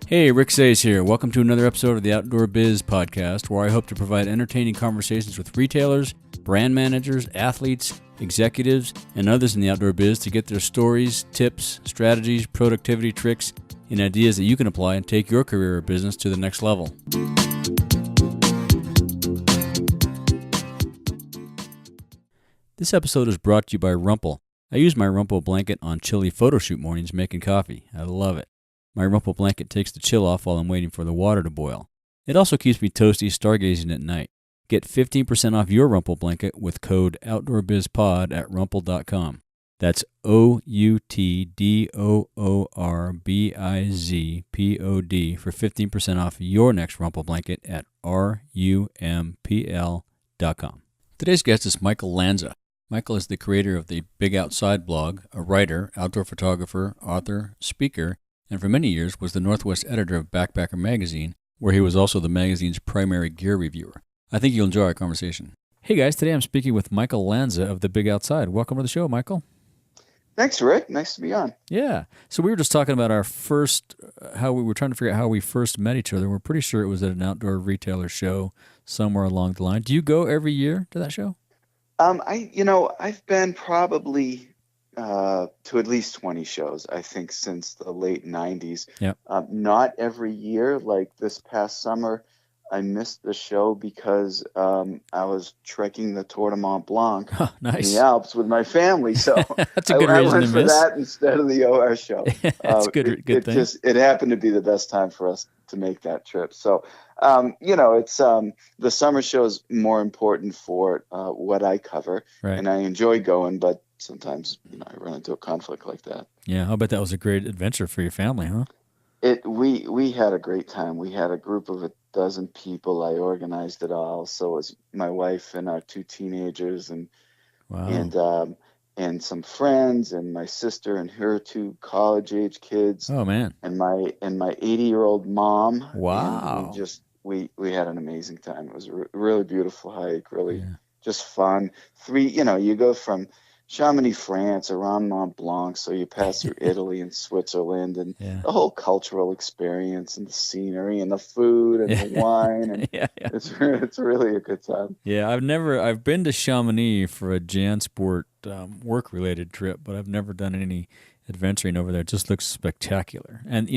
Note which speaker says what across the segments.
Speaker 1: Hey, Rick Sayes here. Welcome to another episode of the Outdoor Biz Podcast, where I hope to provide entertaining conversations with retailers, brand managers, athletes, executives, and others in the outdoor biz to get their stories, tips, strategies, productivity tricks, and ideas that you can apply and take your career or business to the next level. This episode is brought to you by Rumpel. I use my Rumpel blanket on chilly photo shoot mornings making coffee. I love it. My Rumpel blanket takes the chill off while I'm waiting for the water to boil. It also keeps me toasty stargazing at night. Get 15% off your Rumpel blanket with code OutdoorBizPod at rumpel.com. That's OUTDOORBIZPOD for 15% off your next Rumpel blanket at RUMPL.com. Today's guest is Michael Lanza. Michael is the creator of the Big Outside blog, a writer, outdoor photographer, author, speaker, and for many years was the Northwest editor of Backpacker magazine, where he was also the magazine's primary gear reviewer. I think you'll enjoy our conversation. Hey guys, today I'm speaking with Michael Lanza of the Big Outside. Welcome to the show, Michael.
Speaker 2: Thanks, Rick. Nice to be on.
Speaker 1: Yeah. So we were just talking about our first, how we were trying to figure out how we first met each other. We're pretty sure it was at an outdoor retailer show somewhere along the line. Do you go every year to that show?
Speaker 2: I've been probably to at least 20 shows, I think, since the late 90s.
Speaker 1: Yep.
Speaker 2: Not every year. Like this past summer, I missed the show because I was trekking the Tour de Mont Blanc
Speaker 1: Nice.
Speaker 2: in the Alps with my family. So
Speaker 1: That's a good
Speaker 2: I
Speaker 1: reason
Speaker 2: went
Speaker 1: to
Speaker 2: for
Speaker 1: miss.
Speaker 2: that instead of the OR show.
Speaker 1: That's a good thing.
Speaker 2: It happened to be the best time for us to make that trip. So, it's the summer show is more important for what I cover,
Speaker 1: Right.
Speaker 2: and I enjoy going, but sometimes, I run into a conflict like that.
Speaker 1: Yeah, I'll bet that was a great adventure for your family, huh?
Speaker 2: We had a great time. We had a group of a dozen people. I organized it all. So it was my wife and our two teenagers and
Speaker 1: Wow.
Speaker 2: and some friends and my sister and her two college age kids.
Speaker 1: Oh, man.
Speaker 2: And my 80-year-old mom.
Speaker 1: Wow.
Speaker 2: And we had an amazing time. It was a really beautiful hike, really just fun. You go from Chamonix, France, around Mont Blanc, so you pass through Italy and Switzerland, and the whole cultural experience and the scenery and the food and the wine, and it's really a good time.
Speaker 1: Yeah, I've been to Chamonix for a JanSport work-related trip, but I've never done any adventuring over there. It just looks spectacular. And,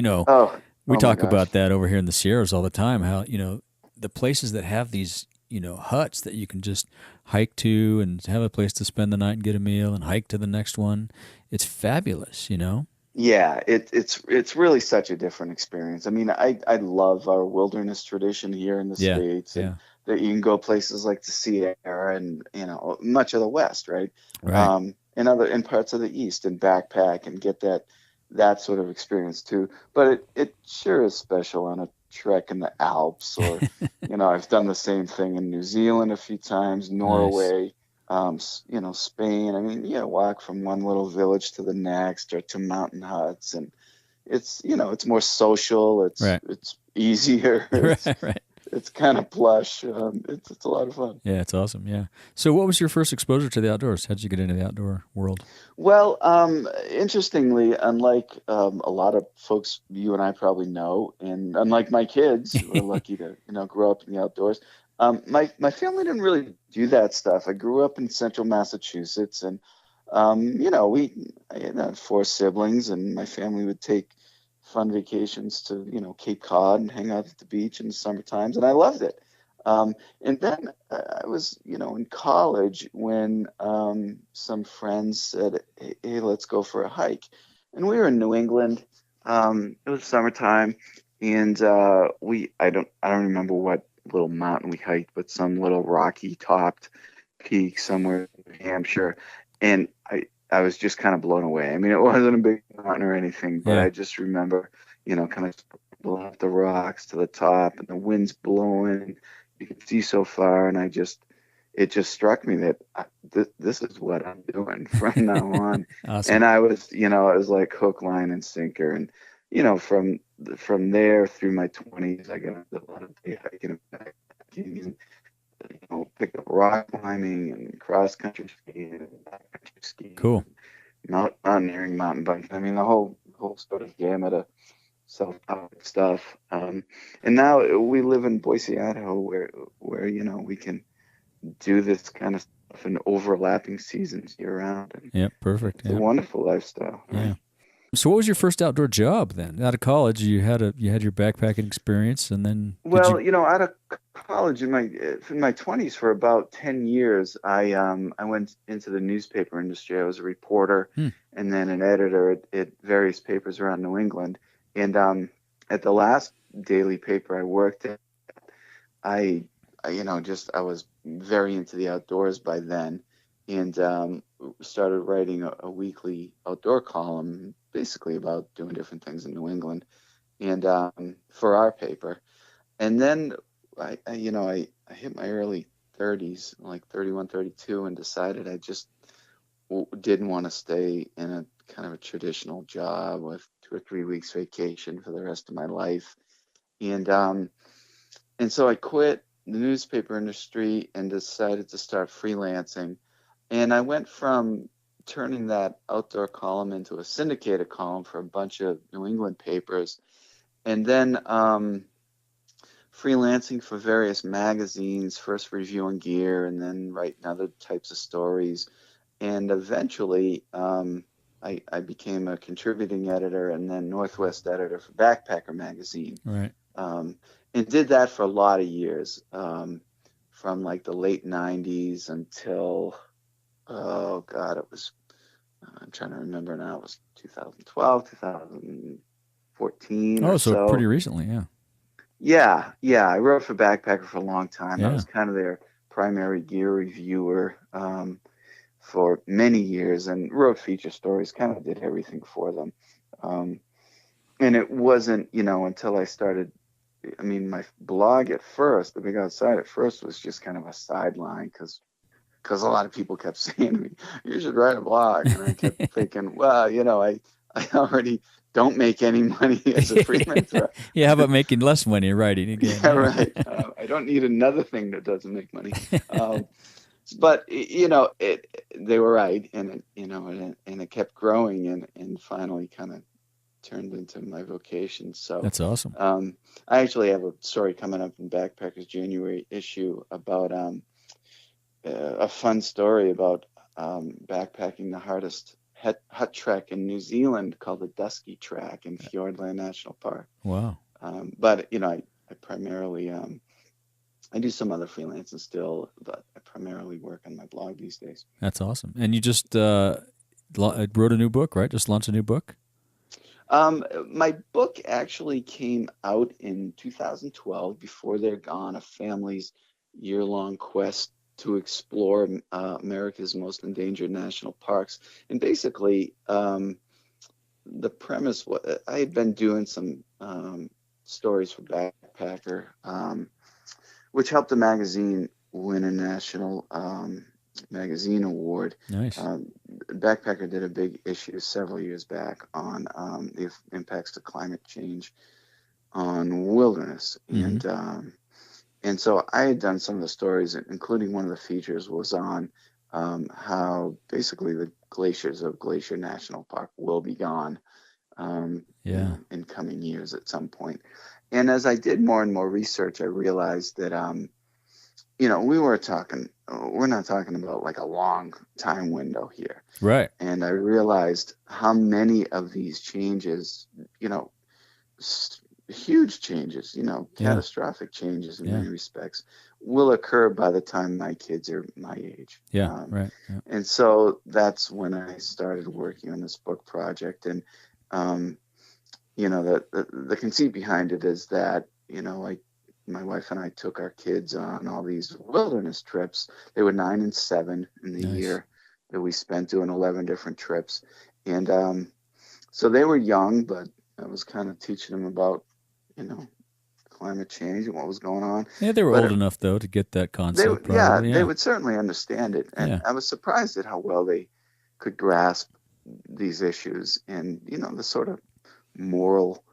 Speaker 1: we talk about that over here in the Sierras all the time, how, the places that have these huts that you can just hike to and have a place to spend the night and get a meal and hike to the next one. It's fabulous,
Speaker 2: Yeah, it's really such a different experience. I mean, I love our wilderness tradition here in the States, and that you can go places like the Sierra and much of the West, right?
Speaker 1: Right.
Speaker 2: In parts of the East and backpack and get that sort of experience too. But it sure is special on a trek in the Alps, or I've done the same thing in New Zealand a few times, Norway, Spain. I mean, walk from one little village to the next, or to mountain huts, and it's more social. It's easier.
Speaker 1: Right.
Speaker 2: It's kind of plush. It's a lot of fun.
Speaker 1: Yeah, it's awesome. Yeah. So what was your first exposure to the outdoors? How did you get into the outdoor world?
Speaker 2: Well, interestingly, unlike a lot of folks you and I probably know, and unlike my kids who are lucky to grow up in the outdoors, my family didn't really do that stuff. I grew up in central Massachusetts, and I had 4 siblings, and my family would take fun vacations to Cape Cod and hang out at the beach in the summer times, and I loved it. And then I was in college when some friends said, hey, let's go for a hike, and we were in New England. It was summertime, and I don't remember what little mountain we hiked, but some little rocky topped peak somewhere in New Hampshire, and I was just kind of blown away. I mean, it wasn't a big mountain or anything, but I just remember, kind of scrambling up the rocks to the top, and the wind's blowing. You can see so far, and it just struck me that this is what I'm doing from now on.
Speaker 1: Awesome.
Speaker 2: And I was like hook, line, and sinker. And from there through my 20s, I got into a lot of day hiking and backpacking, and picked up rock climbing and cross country skiing and backcountry skiing.
Speaker 1: Cool.
Speaker 2: Mountaineering, mountain biking. I mean, the whole sort of gamut of self-help stuff. And now we live in Boise, Idaho, where we can do this kind of stuff in overlapping seasons year round, and
Speaker 1: Yep, perfect.
Speaker 2: it's a
Speaker 1: Yep.
Speaker 2: wonderful lifestyle,
Speaker 1: Yeah.
Speaker 2: right?
Speaker 1: So what was your first outdoor job then? Out of college, you had your backpacking experience, and then did
Speaker 2: Well,
Speaker 1: you?
Speaker 2: out of college in my 20s for about 10 years, I went into the newspaper industry. I was a reporter
Speaker 1: Hmm,
Speaker 2: and then an editor at various papers around New England. And at the last daily paper I worked at, I, I was very into the outdoors by then, and started writing a weekly outdoor column, basically about doing different things in New England, and for our paper. And then I hit my early 30s, like 31, 32, and decided I just didn't want to stay in a kind of a traditional job with 2 or 3 weeks vacation for the rest of my life. And so I quit the newspaper industry and decided to start freelancing. And I went from turning that outdoor column into a syndicated column for a bunch of New England papers, and then freelancing for various magazines, first reviewing gear and then writing other types of stories. And eventually, I became a contributing editor and then Northwest editor for Backpacker magazine.
Speaker 1: right.
Speaker 2: Um, and did that for a lot of years, from like the late 90s until, oh God, I'm trying to remember now, it was 2012, 2014 or
Speaker 1: Oh, so pretty
Speaker 2: so.
Speaker 1: recently, yeah.
Speaker 2: Yeah. I wrote for Backpacker for a long time. I
Speaker 1: Yeah.
Speaker 2: was kind of their primary gear reviewer for many years and wrote feature stories, kind of did everything for them. Um, and it wasn't, until I started, I mean, my blog at first, the Big Outside at first was just kind of a sideline because a lot of people kept saying to me, you should write a blog. And I kept thinking, well, I already don't make any money as a freelancer.
Speaker 1: Yeah, how about making less money writing again?
Speaker 2: Yeah,
Speaker 1: Yeah.
Speaker 2: right. I don't need another thing that doesn't make money. But they were right, and it kept growing, and finally kind of turned into my vocation. So,
Speaker 1: That's awesome.
Speaker 2: I actually have a story coming up in Backpackers January issue about a fun story about backpacking the hardest hut trek in New Zealand called the Dusky Track in Fiordland National Park.
Speaker 1: Wow.
Speaker 2: But I primarily I do some other freelancing still, but I primarily work on my blog these days.
Speaker 1: That's awesome. And you just wrote a new book, right? Just launched a new book?
Speaker 2: My book actually came out in 2012, Before They're Gone, a family's year-long quest to explore America's most endangered national parks. And basically, the premise was I had been doing some stories for Backpacker, which helped the magazine win a national magazine award.
Speaker 1: Nice.
Speaker 2: Backpacker did a big issue several years back on the impacts of climate change on wilderness, and so I had done some of the stories, including one of the features was on how basically the glaciers of Glacier National Park will be gone in coming years at some point. And as I did more and more research, I realized that we're not talking about like a long time window here.
Speaker 1: Right.
Speaker 2: And I realized how many of these changes, huge changes, catastrophic changes in many respects, will occur by the time my kids are my age.
Speaker 1: Yeah, right. Yeah.
Speaker 2: And so that's when I started working on this book project. And, the conceit behind it is that, my wife and I took our kids on all these wilderness trips. They were 9 and 7 in the year that we spent doing 11 different trips. And so they were young, but I was kind of teaching them about, climate change and what was going on.
Speaker 1: Yeah, they were old enough, though, to get that concept.
Speaker 2: They would certainly understand it. And I was surprised at how well they could grasp these issues and, the sort of moral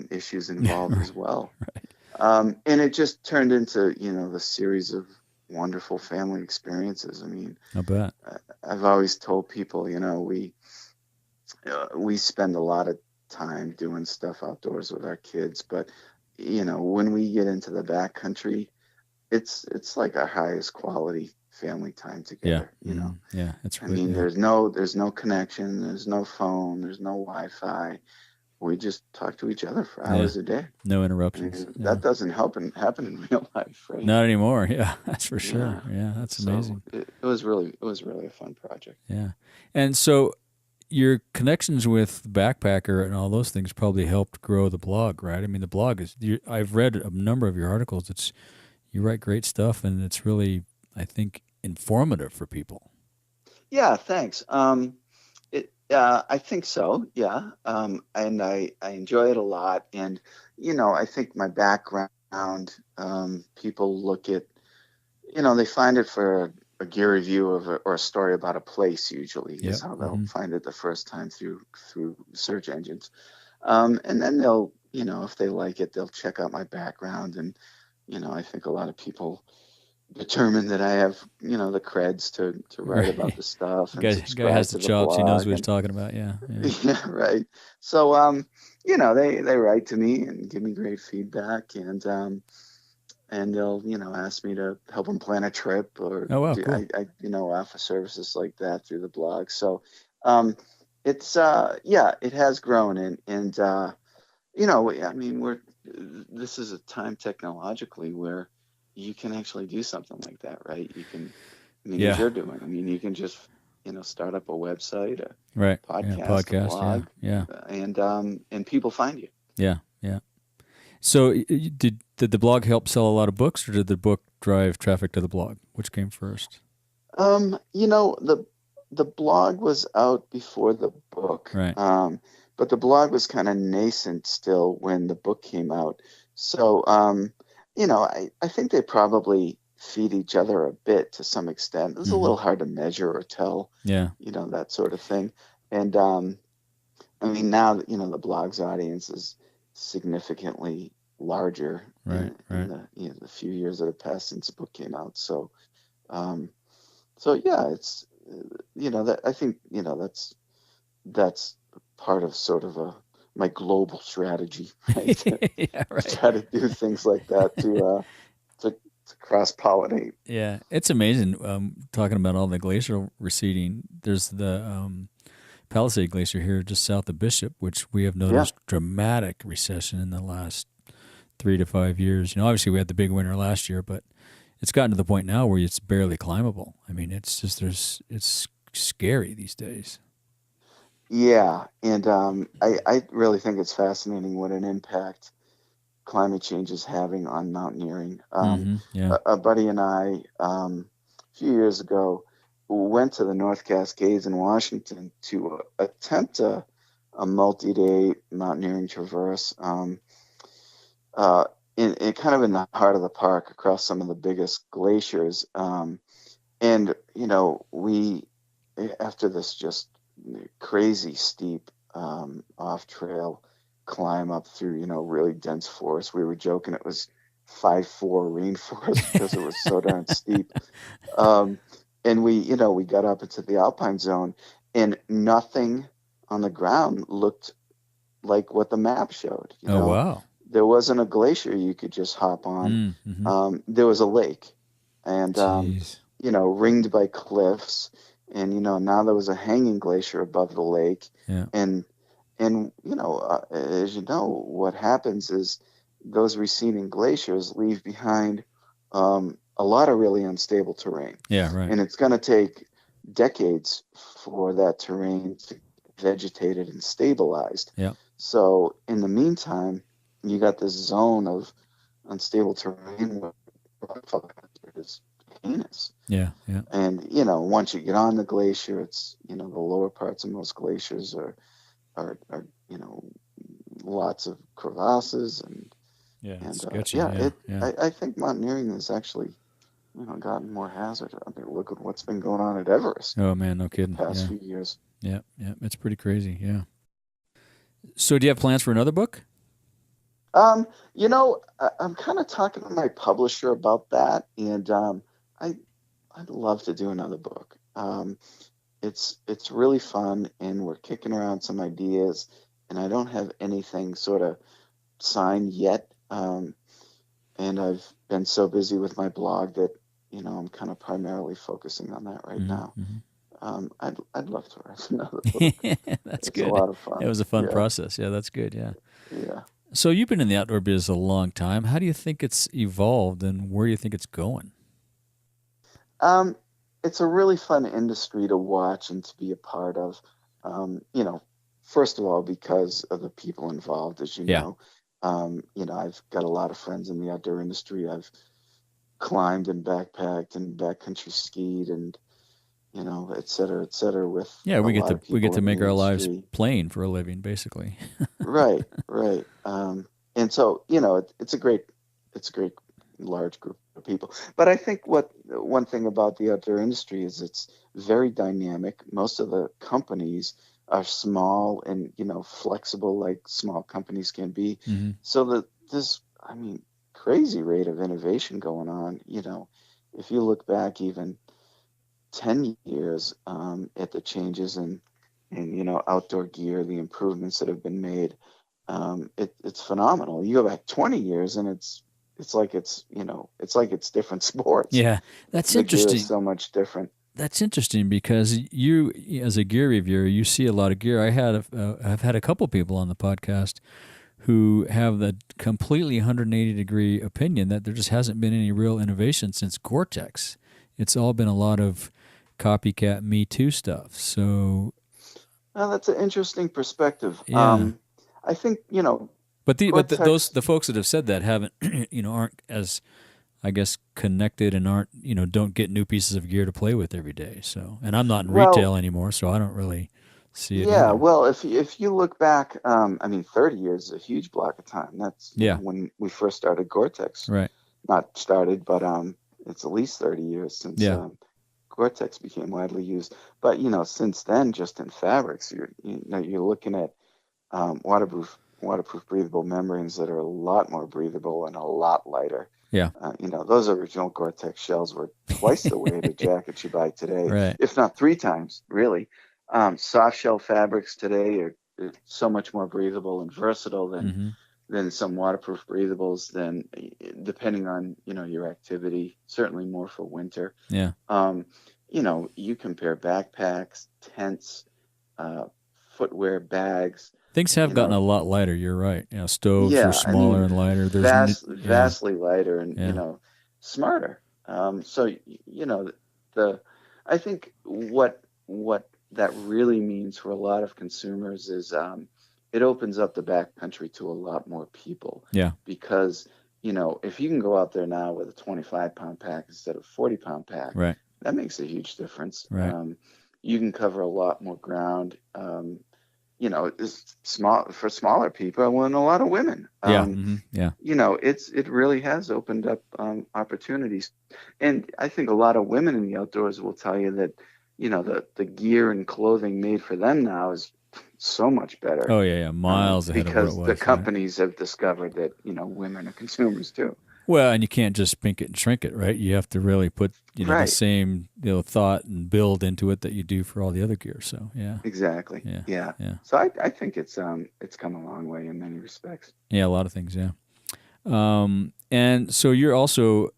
Speaker 2: issues involved as well.
Speaker 1: Right.
Speaker 2: And it just turned into, the series of wonderful family experiences. I mean,
Speaker 1: I bet.
Speaker 2: I've always told people, we spend a lot of time doing stuff outdoors with our kids, but when we get into the backcountry, it's like our highest quality family time
Speaker 1: Yeah.
Speaker 2: together.
Speaker 1: Yeah. It's
Speaker 2: I
Speaker 1: really,
Speaker 2: mean,
Speaker 1: yeah.
Speaker 2: there's no connection, there's no phone, there's no Wi-Fi. We just talk to each other for
Speaker 1: Yeah.
Speaker 2: hours a day.
Speaker 1: No
Speaker 2: I
Speaker 1: interruptions.
Speaker 2: mean,
Speaker 1: Yeah.
Speaker 2: that doesn't happen in real life, right?
Speaker 1: Not anymore. Yeah. That's for sure.
Speaker 2: Yeah.
Speaker 1: Yeah. That's
Speaker 2: So
Speaker 1: amazing.
Speaker 2: it was really a fun project.
Speaker 1: Yeah. And so your connections with Backpacker and all those things probably helped grow the blog, right? I mean, the blog I've read a number of your articles. You write great stuff, and it's really, I think, informative for people.
Speaker 2: Yeah, thanks. I think so. Yeah. And I enjoy it a lot. And, I think my background, people look at, they find it for a gear review or a story about a place usually is
Speaker 1: Yep.
Speaker 2: how they'll
Speaker 1: Hmm.
Speaker 2: find it the first time through search engines. And then they'll, if they like it, they'll check out my background. And, I think a lot of people determine that I have, the creds to write about
Speaker 1: Right.
Speaker 2: the stuff and
Speaker 1: Guy has
Speaker 2: subscribe
Speaker 1: the
Speaker 2: to the
Speaker 1: chops. He knows
Speaker 2: blog.
Speaker 1: what he's
Speaker 2: And
Speaker 1: talking about. Yeah. Yeah.
Speaker 2: yeah, right. So, they write to me and give me great feedback, and they'll, ask me to help them plan a trip or
Speaker 1: Oh wow,
Speaker 2: do
Speaker 1: cool.
Speaker 2: offer services like that through the blog. So, it's yeah, it has grown, I mean, this is a time technologically where you can actually do something like that, right? I mean, as
Speaker 1: Yeah.
Speaker 2: you're doing, I mean, you can just, start up a website, a
Speaker 1: Right. Yeah.
Speaker 2: podcast, a
Speaker 1: Podcast. Yeah.
Speaker 2: blog,
Speaker 1: Yeah.
Speaker 2: and people find you.
Speaker 1: Yeah. Yeah. So did the blog help sell a lot of books, or did the book drive traffic to the blog? Which came first?
Speaker 2: The blog was out before the book,
Speaker 1: Right.
Speaker 2: but the blog was kind of nascent still when the book came out. So, I think they probably feed each other a bit to some extent. It's a
Speaker 1: Hmm.
Speaker 2: little hard to measure or tell,
Speaker 1: Yeah.
Speaker 2: that sort of thing. And I mean, now that, the blog's audience is significantly larger
Speaker 1: Right.
Speaker 2: in
Speaker 1: Right.
Speaker 2: the few years that have passed since the book came out. Um, so yeah, it's that I think that's part of sort of my global strategy, right? To,
Speaker 1: Yeah.
Speaker 2: to
Speaker 1: Right.
Speaker 2: try to do things like that to cross pollinate.
Speaker 1: Yeah. It's amazing. Talking about all the glacial receding. There's the Palisade Glacier here just south of Bishop, which we have
Speaker 2: Yeah,
Speaker 1: noticed dramatic recession in the last 3 to 5 years. Obviously we had the big winter last year, but it's gotten to the point now where it's barely climbable. I mean, it's just it's scary these days.
Speaker 2: yeah, and I really think it's fascinating what an impact climate change is having on mountaineering.
Speaker 1: Yeah.
Speaker 2: A buddy and I, a few years ago, went to the North Cascades in Washington to attempt a multi-day mountaineering traverse, uh, in kind of in the heart of the park across some of the biggest glaciers. And we after this just crazy steep off trail climb up through really dense forest. We were joking it was 5'4" rainforest because it was so darn steep. Um, and we got up into the alpine zone, and nothing on the ground looked like what the map showed.
Speaker 1: Oh wow.
Speaker 2: There wasn't a glacier you could just hop on.
Speaker 1: Mm-hmm.
Speaker 2: There was a lake, and
Speaker 1: Jeez.
Speaker 2: ringed by cliffs, and now there was a hanging glacier above the lake,
Speaker 1: Yeah.
Speaker 2: and as you know, what happens is those receding glaciers leave behind a lot of really unstable terrain,
Speaker 1: Yeah. Right.
Speaker 2: and it's going to take decades for that terrain to get vegetated and stabilized.
Speaker 1: Yeah.
Speaker 2: So in the meantime, you got this zone of unstable terrain where rockfall is heinous.
Speaker 1: Yeah. Yeah.
Speaker 2: And once you get on the glacier, it's the lower parts of most glaciers are lots of crevasses
Speaker 1: Yeah. It's
Speaker 2: and
Speaker 1: sketchy.
Speaker 2: yeah,
Speaker 1: Yeah. Yeah.
Speaker 2: I think mountaineering has actually gotten more hazard. I mean, look at what's been going on at Everest
Speaker 1: Oh man, no
Speaker 2: the
Speaker 1: kidding.
Speaker 2: past
Speaker 1: Yeah.
Speaker 2: few years.
Speaker 1: Yeah. Yeah. It's pretty crazy. Yeah. So do you have plans for another book?
Speaker 2: I'm kind of talking to my publisher about that, and I I'd love to do another book. It's really fun, and we're kicking around some ideas. and I don't have anything sort of signed yet. And I've been so busy with my blog that, I'm kind of primarily focusing on that right now.
Speaker 1: Mm-hmm.
Speaker 2: I'd love to write another book.
Speaker 1: That's
Speaker 2: It's a
Speaker 1: good.
Speaker 2: lot of
Speaker 1: It
Speaker 2: fun.
Speaker 1: was a fun
Speaker 2: Yeah,
Speaker 1: process. Yeah, that's good. Yeah.
Speaker 2: yeah.
Speaker 1: So you've been in the outdoor biz a long time. How do you think it's evolved, and where do you think it's going?
Speaker 2: Um, it's a really fun industry to watch and to be a part of. First of all, because of the people involved, as you
Speaker 1: Yeah.
Speaker 2: know. I've got a lot of friends in the outdoor industry. I've climbed and backpacked and backcountry skied and, et cetera, with
Speaker 1: Yeah,
Speaker 2: a lot of
Speaker 1: we get
Speaker 2: people
Speaker 1: to
Speaker 2: in the
Speaker 1: make our lives
Speaker 2: industry.
Speaker 1: plain for a living, basically.
Speaker 2: Right, right. And so, it's a great large group of people. But I think one thing about the outdoor industry is it's very dynamic. Most of the companies are small and, flexible like small companies can be.
Speaker 1: Mm-hmm.
Speaker 2: So that this, I mean, crazy rate of innovation going on. If you look back even 10 years at the changes in outdoor gear, the improvements that have been made, it's phenomenal. You go back 20 years and it's different sports.
Speaker 1: Yeah, that's
Speaker 2: The gear is
Speaker 1: interesting.
Speaker 2: so much different.
Speaker 1: That's interesting because you, as a gear reviewer, you see a lot of gear. I've had a couple people on the podcast who have the completely 180-degree opinion that there just hasn't been any real innovation since Gore-Tex. It's all been a lot of copycat Me Too stuff. So
Speaker 2: Now, that's an interesting perspective.
Speaker 1: yeah,
Speaker 2: I think,
Speaker 1: those
Speaker 2: Gore-Tex,
Speaker 1: the folks that have said that haven't aren't as, I guess, connected and aren't don't get new pieces of gear to play with every day. So, and I'm not in
Speaker 2: well,
Speaker 1: retail anymore, so I don't really see it
Speaker 2: yeah,
Speaker 1: either.
Speaker 2: well, if you look back, 30 years is a huge block of time. That's,
Speaker 1: Yeah,
Speaker 2: when we first started Gore-Tex.
Speaker 1: right.
Speaker 2: Not started, but it's at least 30 years since
Speaker 1: Yeah,
Speaker 2: Gore-Tex became widely used. But since then, just in fabrics, you're looking at waterproof breathable membranes that are a lot more breathable and a lot lighter.
Speaker 1: yeah.
Speaker 2: Those original Gore-Tex shells were twice the weight of jackets you buy today,
Speaker 1: Right.
Speaker 2: if not three times, really. Soft shell fabrics today are so much more breathable and versatile
Speaker 1: Mm-hmm.
Speaker 2: than some waterproof breathables. Then, depending on your activity, certainly more for winter.
Speaker 1: Yeah.
Speaker 2: Um, you compare backpacks, tents, uh, footwear, bags.
Speaker 1: Things have
Speaker 2: You
Speaker 1: gotten a
Speaker 2: know,
Speaker 1: lot lighter. You're right. Stoves are
Speaker 2: yeah, I
Speaker 1: smaller
Speaker 2: mean,
Speaker 1: and lighter. Yeah,
Speaker 2: vastly lighter and
Speaker 1: yeah,
Speaker 2: smarter. So the I think what that really means for a lot of consumers is it opens up the backcountry to a lot more people
Speaker 1: yeah.
Speaker 2: because if you can go out there now with a 25-pound pack instead of 40-pound pack,
Speaker 1: Right,
Speaker 2: that makes a huge difference.
Speaker 1: right.
Speaker 2: You can cover a lot more ground. It's small for smaller people and a lot of women.
Speaker 1: Yeah, yeah,
Speaker 2: It really has opened up opportunities, and I think a lot of women in the outdoors will tell you that the gear and clothing made for them now is so much better
Speaker 1: Oh yeah, yeah. Miles ahead of what it
Speaker 2: because the
Speaker 1: was. Right.
Speaker 2: companies have discovered that women are consumers too.
Speaker 1: Well, and you can't just pink it and shrink it, right? You have to really put the
Speaker 2: Right.
Speaker 1: same thought and build into it that you do for all the other gear. So yeah,
Speaker 2: Exactly.
Speaker 1: yeah,
Speaker 2: Yeah.
Speaker 1: yeah,
Speaker 2: So I think it's come a long way in many respects.
Speaker 1: yeah. A lot of things. Yeah. And so you're also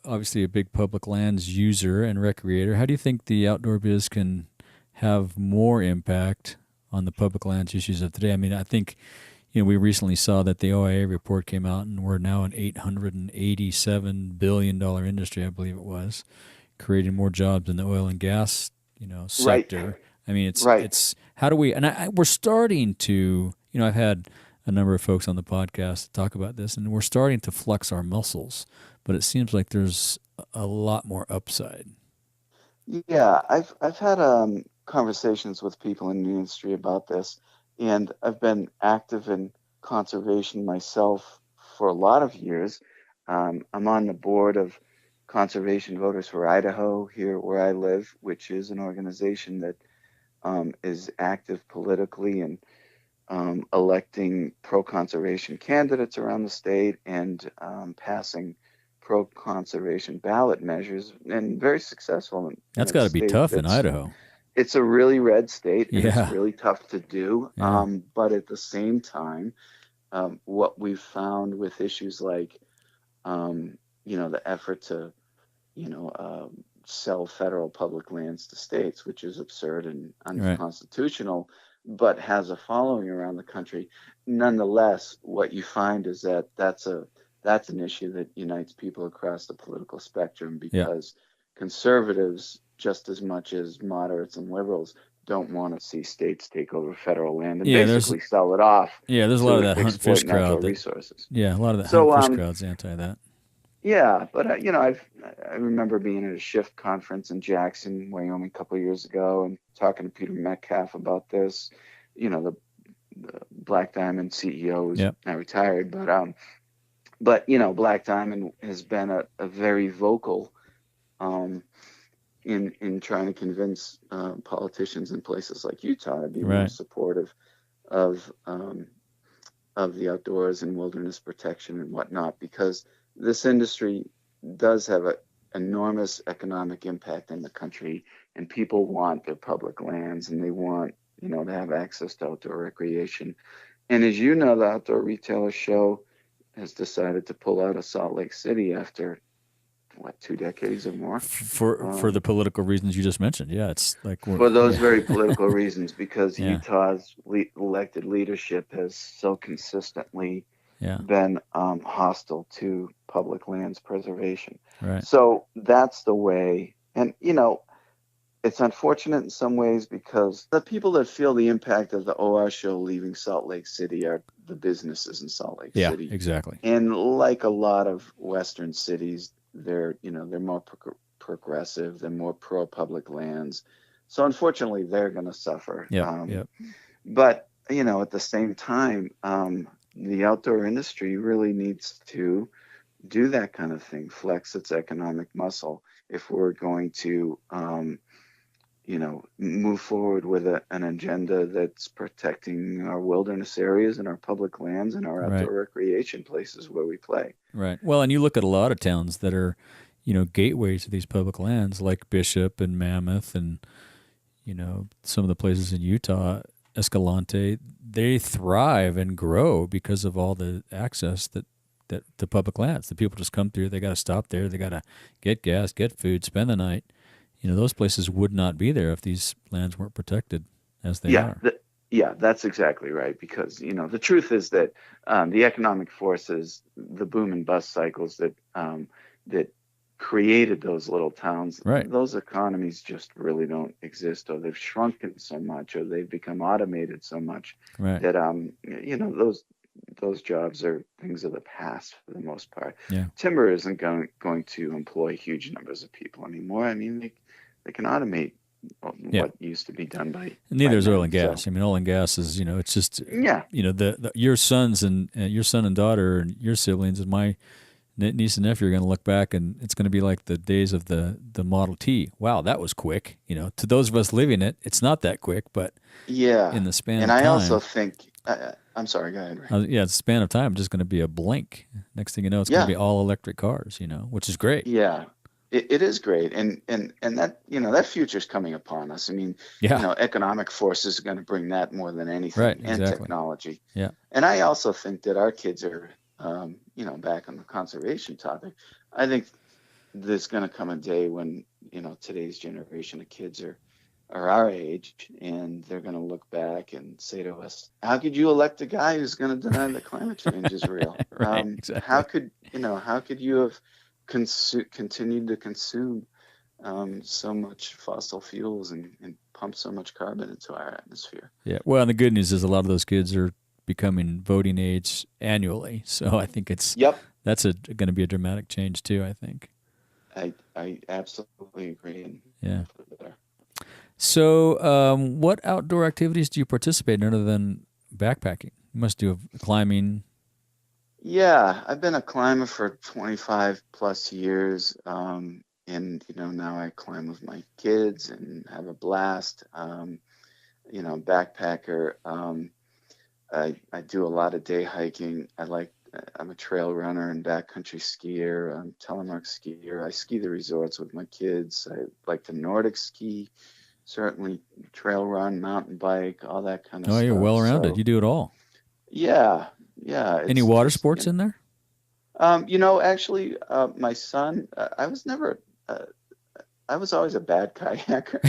Speaker 1: obviously a big public lands user and recreator. How do you think the outdoor biz can have more impact on the public lands issues of today? I mean, I think we recently saw that the OIA report came out, and we're now an $887 billion industry, I believe it was, creating more jobs in the oil and gas,
Speaker 2: Right.
Speaker 1: sector. I mean,
Speaker 2: Right.
Speaker 1: it's how do we? And we're starting to, I've had a number of folks on the podcast talk about this, and we're starting to flex our muscles, but it seems like there's a lot more upside.
Speaker 2: Yeah, I've had conversations with people in the industry about this, and I've been active in conservation myself for a lot of years. I'm on the board of Conservation Voters for Idaho here where I live, which is an organization that is active politically and electing pro-conservation candidates around the state and passing pro-conservation ballot measures, and very successful in
Speaker 1: That's
Speaker 2: a
Speaker 1: got to be
Speaker 2: state
Speaker 1: tough in
Speaker 2: that's
Speaker 1: Idaho.
Speaker 2: it's a really red state, and it's
Speaker 1: Yeah.
Speaker 2: really tough to do.
Speaker 1: Yeah.
Speaker 2: But at the same time, what we've found with issues like, the effort to, sell federal public lands to states, which is absurd and
Speaker 1: Right.
Speaker 2: unconstitutional, but has a following around the country. Nonetheless, what you find is that that's an issue that unites people across the political spectrum,
Speaker 1: Yeah.
Speaker 2: because conservatives, just as much as moderates and liberals, don't want to see states take over federal land and
Speaker 1: Yeah. There's
Speaker 2: basically sell it off
Speaker 1: there's a lot of
Speaker 2: to
Speaker 1: that hunt fish
Speaker 2: exploit natural
Speaker 1: crowd that
Speaker 2: resources.
Speaker 1: yeah, a lot of that hunt
Speaker 2: So,
Speaker 1: fish crowd's anti that.
Speaker 2: yeah, but I remember being at a shift conference in Jackson, Wyoming, a couple of years ago, and talking to Peter Metcalf about this. The Black Diamond CEO who's
Speaker 1: Yep.
Speaker 2: now retired, Black Diamond has been a very vocal, um, in trying to convince politicians in places like Utah to be more
Speaker 1: Right.
Speaker 2: supportive of um, of the outdoors and wilderness protection and whatnot, because this industry does have an enormous economic impact in the country, and people want their public lands, and they want, to have access to outdoor recreation. And as you know, the Outdoor Retailer Show has decided to pull out of Salt Lake City after, what, 2 decades or more.
Speaker 1: For the
Speaker 2: Um,
Speaker 1: political reasons you just mentioned. Yeah, it's like we're
Speaker 2: for those
Speaker 1: yeah.
Speaker 2: very political reasons, because
Speaker 1: Yeah.
Speaker 2: Utah's elected leadership has so consistently
Speaker 1: Yeah.
Speaker 2: been hostile to public lands preservation.
Speaker 1: Right.
Speaker 2: So that's the way. And, it's unfortunate in some ways, because the people that feel the impact of the OR show leaving Salt Lake City are the businesses in Salt Lake
Speaker 1: Yeah,
Speaker 2: City.
Speaker 1: exactly.
Speaker 2: And like a lot of Western cities, they're more progressive, they're more pro public lands. So unfortunately, they're going to suffer.
Speaker 1: Yep. Yep.
Speaker 2: But, at the same time, the outdoor industry really needs to do that kind of thing, flex its economic muscle, if we're going to, move forward with an agenda that's protecting our wilderness areas and our public lands and our
Speaker 1: Right.
Speaker 2: outdoor recreation places where we play.
Speaker 1: Right. Well, and you look at a lot of towns that are, gateways to these public lands, like Bishop and Mammoth, and some of the places in Utah, Escalante. They thrive and grow because of all the access that the public lands. The people just come through. They got to stop there. They got to get gas, get food, spend the night. Those places would not be there if these lands weren't protected as they
Speaker 2: Yeah,
Speaker 1: are.
Speaker 2: yeah, that's exactly right. Because the truth is that the economic forces, the boom and bust cycles that created those little towns,
Speaker 1: Right.
Speaker 2: those economies just really don't exist, or they've shrunken so much, or they've become automated so much
Speaker 1: Right.
Speaker 2: that those jobs are things of the past for the most part.
Speaker 1: Yeah.
Speaker 2: Timber isn't going to employ huge numbers of people anymore. I mean, they can automate
Speaker 1: Yeah.
Speaker 2: what used to be done by
Speaker 1: Neither is oil
Speaker 2: men.
Speaker 1: and gas.
Speaker 2: So
Speaker 1: I mean, oil and gas is, it's just,
Speaker 2: yeah,
Speaker 1: your sons and your son and daughter and your siblings and my niece and nephew are going to look back, and it's going to be like the days of the Model T. Wow, that was quick. To those of us living it, it's not that quick, but
Speaker 2: yeah.
Speaker 1: in the span
Speaker 2: And
Speaker 1: of
Speaker 2: I also
Speaker 1: time,
Speaker 2: think, I'm sorry, go ahead, Ray.
Speaker 1: the span of time, just going to be a blink. Next thing you know, it's going to
Speaker 2: Yeah,
Speaker 1: be all electric cars, which is great.
Speaker 2: yeah. It is great, and that that future's coming upon us. I mean,
Speaker 1: Yeah,
Speaker 2: economic forces are going to bring that more than
Speaker 1: right,
Speaker 2: anything, and
Speaker 1: exactly.
Speaker 2: technology.
Speaker 1: Yeah,
Speaker 2: And I also think that our kids are, back on the conservation topic. I think there's going to come a day when, today's generation of kids are our age, and they're going to look back and say to us, "How could you elect a guy who's going to deny that climate change is real?
Speaker 1: right,
Speaker 2: How
Speaker 1: exactly.
Speaker 2: could you have continued to consume so much fossil fuels and pump so much carbon into our atmosphere?"
Speaker 1: Yeah. Well, and the good news is a lot of those kids are becoming voting age annually, so I think
Speaker 2: Yep,
Speaker 1: that's going to be a dramatic change too. I think.
Speaker 2: I absolutely agree. And
Speaker 1: Yeah.
Speaker 2: hopefully there.
Speaker 1: So, what outdoor activities do you participate in other than backpacking? You must do climbing.
Speaker 2: Yeah, I've been a climber for 25 plus years. And now I climb with my kids and have a blast. Backpacker. I do a lot of day hiking. I'm a trail runner and backcountry skier. I'm telemark skier. I ski the resorts with my kids. I like to Nordic ski. certainly trail run, mountain bike, all that kind of
Speaker 1: Oh, you're
Speaker 2: stuff.
Speaker 1: well rounded.
Speaker 2: So
Speaker 1: You do it all.
Speaker 2: yeah, yeah,
Speaker 1: Any
Speaker 2: it's
Speaker 1: water
Speaker 2: just,
Speaker 1: sports in there?
Speaker 2: actually, my son, I was never, uh, I was always a bad kayaker,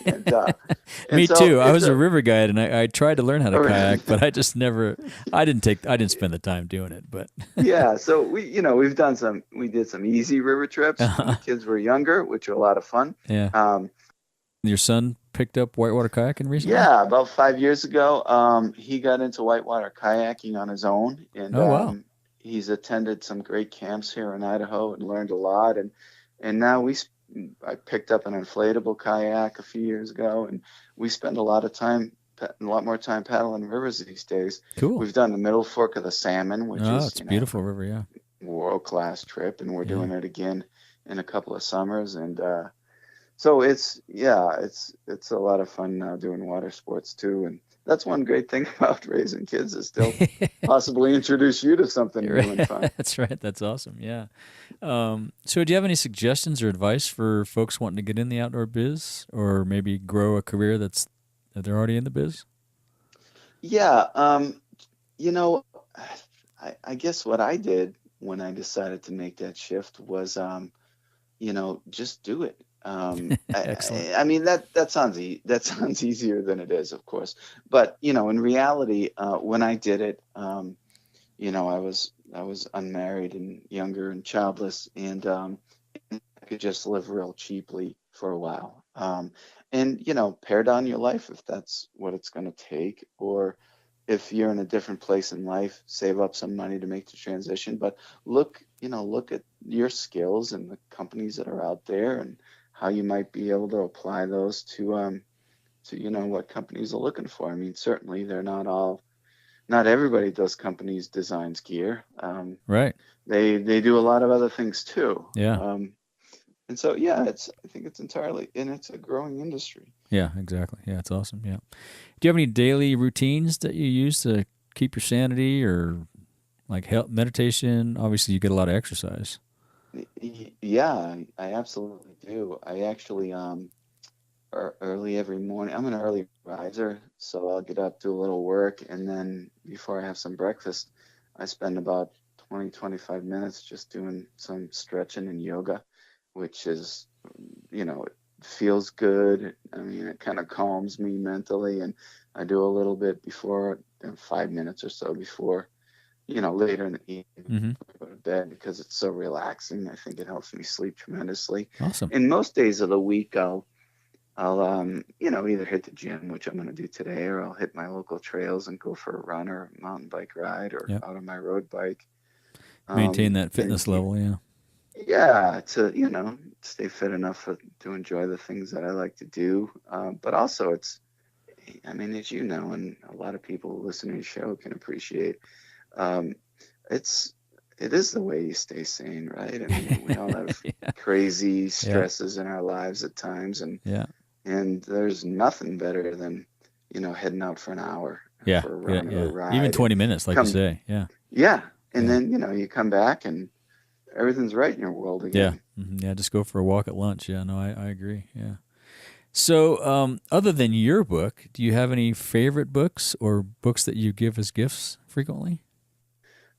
Speaker 2: and uh, and
Speaker 1: Me
Speaker 2: so
Speaker 1: too. I
Speaker 2: it's
Speaker 1: was a
Speaker 2: a,
Speaker 1: river guide, and I tried to learn how to kayak, but I just never. I didn't spend the time doing it. But
Speaker 2: yeah. So we did some easy river trips when the kids were younger, which were a lot of fun.
Speaker 1: yeah,
Speaker 2: Um,
Speaker 1: your son picked up whitewater kayaking recently.
Speaker 2: yeah, about 5 years ago, he got into whitewater kayaking on his own, and
Speaker 1: Oh wow,
Speaker 2: he's attended some great camps here in Idaho and learned a lot. And now I picked up an inflatable kayak a few years ago, and we spend a lot of time, a lot more time paddling rivers these days.
Speaker 1: cool.
Speaker 2: We've done the Middle Fork of the Salmon, which
Speaker 1: Oh,
Speaker 2: is,
Speaker 1: it's a beautiful river. Yeah,
Speaker 2: world-class trip, and we're
Speaker 1: yeah.
Speaker 2: doing it again in a couple of summers. And so it's a lot of fun now doing water sports too. And that's one great thing about raising kids is they'll possibly introduce you to something
Speaker 1: You're
Speaker 2: new and
Speaker 1: right.
Speaker 2: fun.
Speaker 1: That's right. That's awesome. Yeah. So, do you have any suggestions or advice for folks wanting to get in the outdoor biz, or maybe grow a career that they're already in the biz?
Speaker 2: Yeah, you know, I guess what I did when I decided to make that shift was, just do it.
Speaker 1: Excellent.
Speaker 2: I mean that sounds that sounds easier than it is, of course. But in reality, when I did it, I was unmarried and younger and childless, and I could just live real cheaply for a while. And pare down your life if that's what it's going to take, or if you're in a different place in life, save up some money to make the transition. But look at your skills and the companies that are out there, and how you might be able to apply those to what companies are looking for. I mean, certainly not everybody does companies designs gear.
Speaker 1: Right.
Speaker 2: They do a lot of other things too.
Speaker 1: Yeah.
Speaker 2: And so yeah, I think it's entirely, and it's a growing industry.
Speaker 1: Yeah. Exactly. Yeah. It's awesome. Yeah. Do you have any daily routines that you use to keep your sanity, or like health, meditation? Obviously, you get a lot of exercise.
Speaker 2: Yeah, I absolutely do. I actually early every morning. I'm an early riser, so I'll get up, do a little work, and then before I have some breakfast, I spend about 20-25 minutes just doing some stretching and yoga, which is, it feels good. I mean, it kind of calms me mentally, and I do a little bit before, 5 minutes or so before, later in the evening,
Speaker 1: Mm-hmm.
Speaker 2: I go to bed, because it's so relaxing. I think it helps me sleep tremendously.
Speaker 1: Awesome.
Speaker 2: And most days of the week, I'll either hit the gym, which I'm going to do today, or I'll hit my local trails and go for a run or a mountain bike ride, or
Speaker 1: Yep.
Speaker 2: out on my road bike.
Speaker 1: Maintain that
Speaker 2: And
Speaker 1: fitness level. Yeah.
Speaker 2: yeah, to stay fit enough to enjoy the things that I like to do. But also, I mean, as you know, and a lot of people who listen to your show can appreciate, um, it's it is the way you stay sane, right? I mean, we all have
Speaker 1: yeah.
Speaker 2: crazy stresses in our lives at times,
Speaker 1: Yeah.
Speaker 2: and there's nothing better than heading out for an hour
Speaker 1: Yeah.
Speaker 2: for a
Speaker 1: Yeah.
Speaker 2: run or a
Speaker 1: Yeah. Even
Speaker 2: ride, and
Speaker 1: 20 minutes, like you
Speaker 2: come
Speaker 1: say. Yeah.
Speaker 2: yeah, and
Speaker 1: Yeah.
Speaker 2: then you come back and everything's right in your world
Speaker 1: Yeah.
Speaker 2: again.
Speaker 1: Mm-hmm. Yeah. Just go for a walk at lunch. Yeah. No, I agree. Yeah. So, other than your book, do you have any favorite books or books that you give as gifts frequently?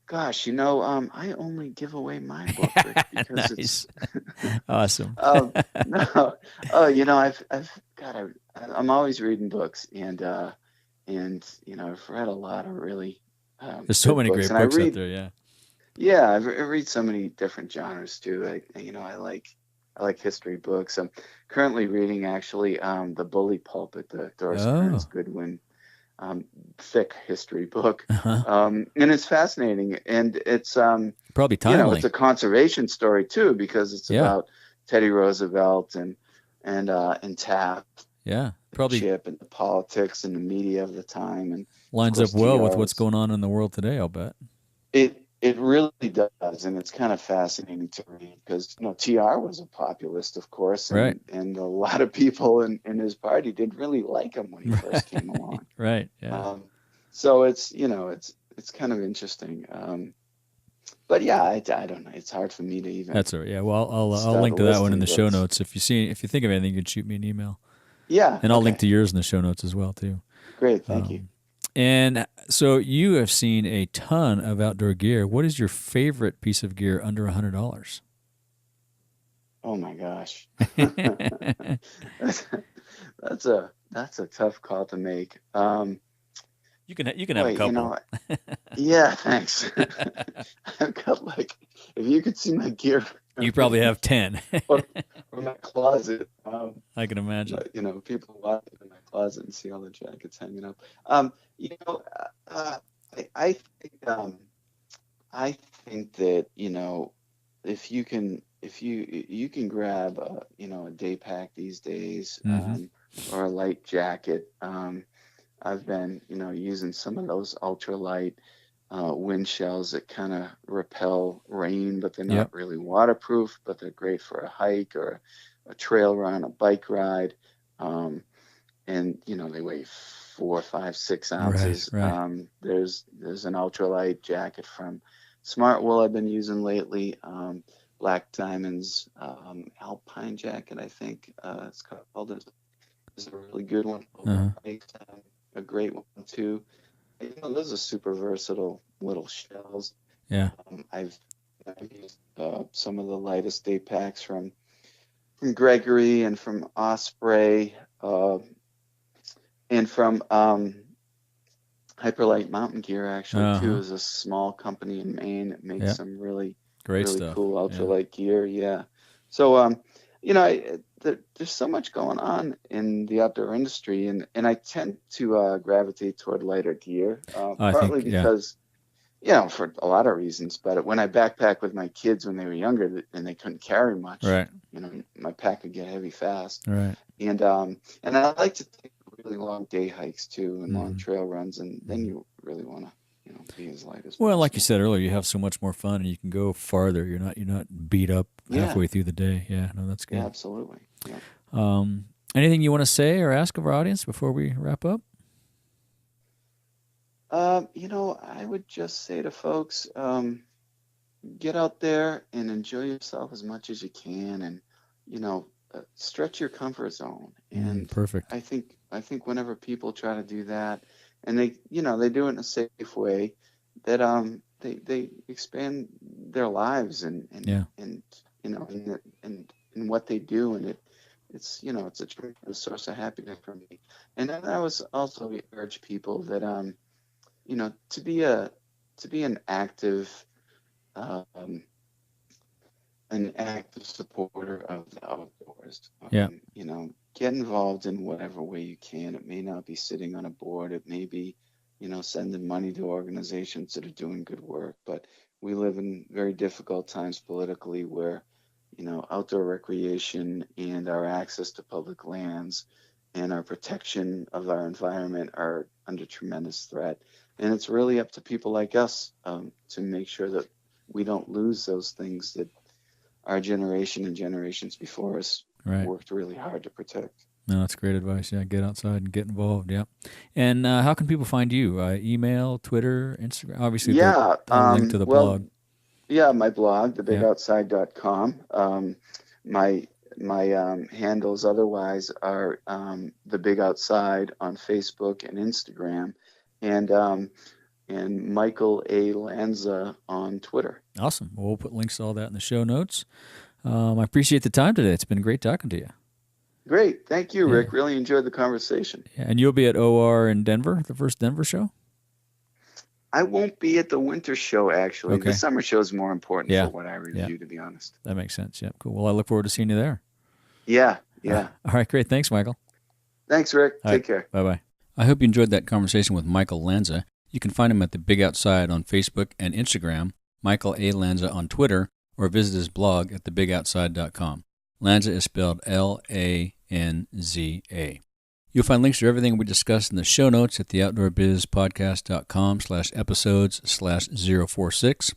Speaker 2: Gosh, I only give away my book, Rick, because it's
Speaker 1: Nice. Awesome.
Speaker 2: no, I'm always reading books, and I've read a lot of really
Speaker 1: There's so
Speaker 2: good
Speaker 1: many
Speaker 2: books,
Speaker 1: great
Speaker 2: and I
Speaker 1: books out
Speaker 2: read.
Speaker 1: there. Yeah.
Speaker 2: Yeah, I read so many different genres too. I like history books. I'm currently reading, actually, The Bully Pulpit, the Doris Kearns
Speaker 1: Oh.
Speaker 2: Goodwin, thick history book,
Speaker 1: Uh-huh.
Speaker 2: and it's fascinating, and it's
Speaker 1: Probably
Speaker 2: it's
Speaker 1: timely.
Speaker 2: a conservation story too, because it's
Speaker 1: Yeah.
Speaker 2: about Teddy Roosevelt and Taft,
Speaker 1: Yeah.
Speaker 2: and
Speaker 1: Probably
Speaker 2: Chip, and the politics and the media of the time, and of
Speaker 1: lines up
Speaker 2: course
Speaker 1: well with what's
Speaker 2: TR's.
Speaker 1: going on in the world today, I'll bet.
Speaker 2: It really does, and it's kind of fascinating to read, because TR was a populist, of course,
Speaker 1: Right.
Speaker 2: and a lot of people in his party didn't really like him when he first came along.
Speaker 1: Right. Yeah.
Speaker 2: So it's kind of interesting. But yeah, I don't know. It's hard for me to even
Speaker 1: That's all right. Yeah. Well, I'll
Speaker 2: start
Speaker 1: link to that one in
Speaker 2: listing
Speaker 1: the show
Speaker 2: books.
Speaker 1: notes. If you think of anything, you can shoot me an email.
Speaker 2: Yeah.
Speaker 1: And I'll
Speaker 2: Okay.
Speaker 1: link to yours in the show notes as well, too.
Speaker 2: Great. Thank you.
Speaker 1: And so you have seen a ton of outdoor gear. What is your favorite piece of gear under $100?
Speaker 2: Oh my gosh. That's that's a tough call to make.
Speaker 1: You can have a
Speaker 2: Boy,
Speaker 1: couple.
Speaker 2: yeah, thanks. I've got like, if you could see my gear
Speaker 1: You probably have 10.
Speaker 2: or, or my closet,
Speaker 1: I can imagine.
Speaker 2: people walk in my closet and see all the jackets hanging up. Um, you know, uh, I think I think that, if you can grab a day pack these days,
Speaker 1: Mm-hmm.
Speaker 2: or a light jacket. I've been, using some of those ultralight wind shells that kind of repel rain, but they're
Speaker 1: Yep.
Speaker 2: not really waterproof, but they're great for a hike or a trail run, a bike ride. And they weigh 4, 5, 6 ounces.
Speaker 1: Right.
Speaker 2: There's an ultralight jacket from Smart Wool I've been using lately. Black Diamond's Alpine jacket, I think it's called. Is a really good one.
Speaker 1: Uh-huh.
Speaker 2: A great one too. Those are super versatile little shells.
Speaker 1: Yeah.
Speaker 2: I've used some of the lightest day packs from Gregory and from Osprey, and from Hyperlight Mountain Gear actually too. Is a small company in Maine that makes some really
Speaker 1: great
Speaker 2: really
Speaker 1: stuff.
Speaker 2: cool ultralight gear. Yeah. So there's so much going on in the outdoor industry, and I tend to gravitate toward lighter gear, partly because, for a lot of reasons. But when I backpack with my kids when they were younger and they couldn't carry much,
Speaker 1: right,
Speaker 2: my pack would get heavy fast.
Speaker 1: Right.
Speaker 2: And I like to take really long day hikes too, and long trail runs, and then you really want to be as light as possible.
Speaker 1: Well, like you said earlier, you have so much more fun and you can go farther. You're not beat up halfway through the day. Yeah, no, that's good.
Speaker 2: Yeah, absolutely. Yeah.
Speaker 1: Anything you want to say or ask of our audience before we wrap up?
Speaker 2: I would just say to folks, get out there and enjoy yourself as much as you can, and stretch your comfort zone. And
Speaker 1: perfect.
Speaker 2: I think whenever people try to do that, and they do it in a safe way, that they expand their lives and what they do, and it's a tremendous source of happiness for me. And then I was also urge people that to be an active supporter of the outdoors. Get involved in whatever way you can. It may not be sitting on a board. It may be, sending money to organizations that are doing good work. But we live in very difficult times politically where, outdoor recreation and our access to public lands and our protection of our environment are under tremendous threat. And it's really up to people like us to make sure that we don't lose those things that our generation and generations before us worked really hard to protect.
Speaker 1: No, that's great advice. Yeah, get outside and get involved. Yeah. And how can people find you? Email, Twitter, Instagram? Obviously, I'll link to the blog.
Speaker 2: Yeah, my blog, thebigoutside.com. My handles otherwise are The Big Outside on Facebook and Instagram, and Michael A. Lanza on Twitter.
Speaker 1: Awesome. Well, we'll put links to all that in the show notes. I appreciate the time today. It's been great talking to you.
Speaker 2: Great. Thank you, Rick. Really enjoyed the conversation.
Speaker 1: Yeah. And you'll be at OR in Denver, the first Denver show?
Speaker 2: I won't be at the winter show, actually.
Speaker 1: Okay.
Speaker 2: The summer show is more important for what I review, to be honest.
Speaker 1: That makes sense. Yeah, cool. Well, I look forward to seeing you there.
Speaker 2: Yeah.
Speaker 1: All right, great. Thanks, Michael.
Speaker 2: Thanks, Rick. Take care.
Speaker 1: Bye-bye. I hope you enjoyed that conversation with Michael Lanza. You can find him at The Big Outside on Facebook and Instagram, Michael A. Lanza on Twitter, or visit his blog at thebigoutside.com. Lanza is spelled Lanza. You'll find links to everything we discussed in the show notes at theoutdoorbizpodcast.com/episodes/046.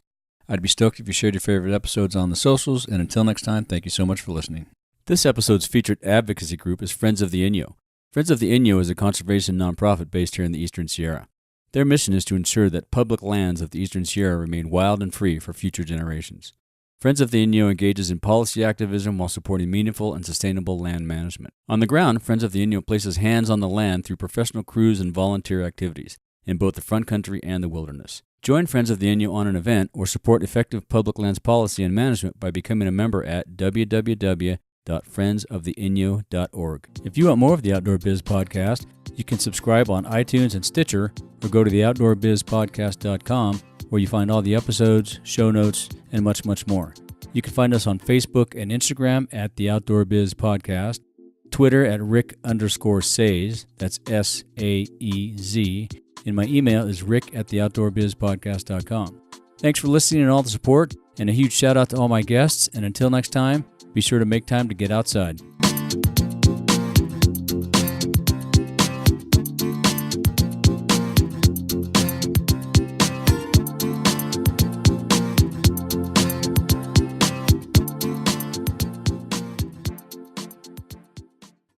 Speaker 1: I'd be stoked if you shared your favorite episodes on the socials, and until next time, thank you so much for listening. This episode's featured advocacy group is Friends of the Inyo. Friends of the Inyo is a conservation nonprofit based here in the Eastern Sierra. Their mission is to ensure that public lands of the Eastern Sierra remain wild and free for future generations. Friends of the Inyo engages in policy activism while supporting meaningful and sustainable land management. On the ground, Friends of the Inyo places hands on the land through professional crews and volunteer activities in both the front country and the wilderness. Join Friends of the Inyo on an event or support effective public lands policy and management by becoming a member at www.friendsoftheinyo.org. If you want more of the Outdoor Biz Podcast, you can subscribe on iTunes and Stitcher or go to theoutdoorbizpodcast.com where you find all the episodes, show notes, and much, much more. You can find us on Facebook and Instagram at The Outdoor Biz Podcast, Twitter at Rick_Saez, that's S-A-E-Z, and my email is rick@theoutdoorbizpodcast.com. Thanks for listening and all the support, and a huge shout out to all my guests, and until next time, be sure to make time to get outside.